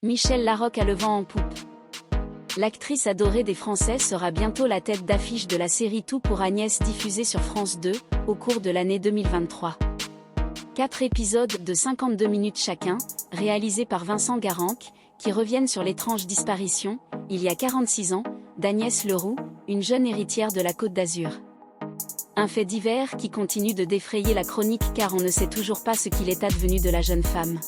Michel Larocque a le vent en poupe. L'actrice adorée des Français sera bientôt la tête d'affiche de la série Tout pour Agnès diffusée sur France 2, au cours de l'année 2023. 4 épisodes de 52 minutes chacun, réalisés par Vincent Garanc, qui reviennent sur l'étrange disparition, il y a 46 ans, d'Agnès Leroux, une jeune héritière de la Côte d'Azur. Un fait divers qui continue de défrayer la chronique car on ne sait toujours pas ce qu'il est advenu de la jeune femme.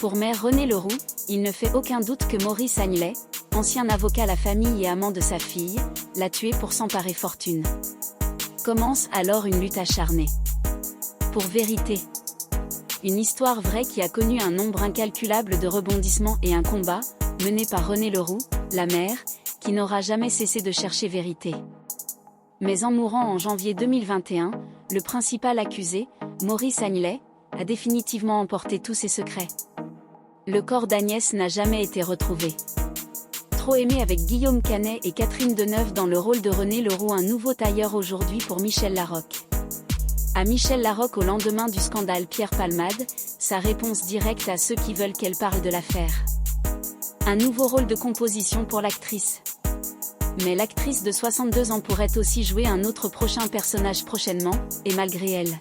Pour Mère Renée Leroux, il ne fait aucun doute que Maurice Agnelet, ancien avocat à la famille et amant de sa fille, l'a tué pour s'emparer fortune. Commence alors une lutte acharnée. Pour vérité. Une histoire vraie qui a connu un nombre incalculable de rebondissements et un combat, mené par Renée Leroux, la mère, qui n'aura jamais cessé de chercher vérité. Mais en mourant en janvier 2021, le principal accusé, Maurice Agnelet, a définitivement emporté tous ses secrets. Le corps d'Agnès n'a jamais été retrouvé. Trop aimé avec Guillaume Canet et Catherine Deneuve dans le rôle de Renée Leroux, un nouveau tailleur aujourd'hui pour Michel Larocque. À Michel Larocque au lendemain du scandale Pierre Palmade, sa réponse directe à ceux qui veulent qu'elle parle de l'affaire. Un nouveau rôle de composition pour l'actrice. Mais l'actrice de 62 ans pourrait aussi jouer un autre prochain personnage prochainement, et malgré elle.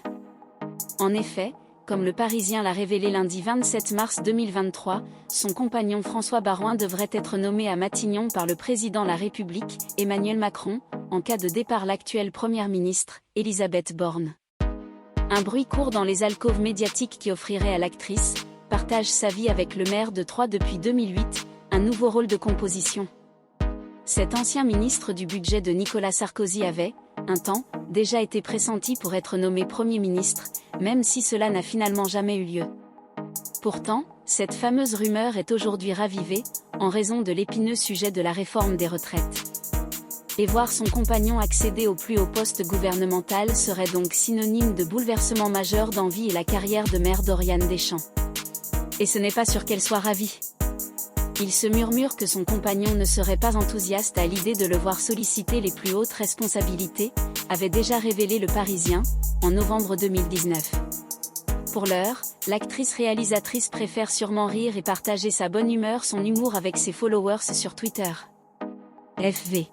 En effet, comme le Parisien l'a révélé lundi 27 mars 2023, son compagnon François Baroin devrait être nommé à Matignon par le président de la République, Emmanuel Macron, en cas de départ l'actuelle première ministre, Elisabeth Borne. Un bruit court dans les alcôves médiatiques qui offrirait à l'actrice, partage sa vie avec le maire de Troyes depuis 2008, un nouveau rôle de composition. Cet ancien ministre du budget de Nicolas Sarkozy avait, un temps, déjà été pressenti pour être nommé Premier ministre, même si cela n'a finalement jamais eu lieu. Pourtant, cette fameuse rumeur est aujourd'hui ravivée, en raison de l'épineux sujet de la réforme des retraites. Et voir son compagnon accéder au plus haut poste gouvernemental serait donc synonyme de bouleversement majeur dans vie et la carrière de maire d'Oriane Deschamps. Et ce n'est pas sûr qu'elle soit ravie. Il se murmure que son compagnon ne serait pas enthousiaste à l'idée de le voir solliciter les plus hautes responsabilités, avait déjà révélé Le Parisien, en novembre 2019. Pour l'heure, l'actrice-réalisatrice préfère sûrement rire et partager sa bonne humeur, son humour avec ses followers sur Twitter. FV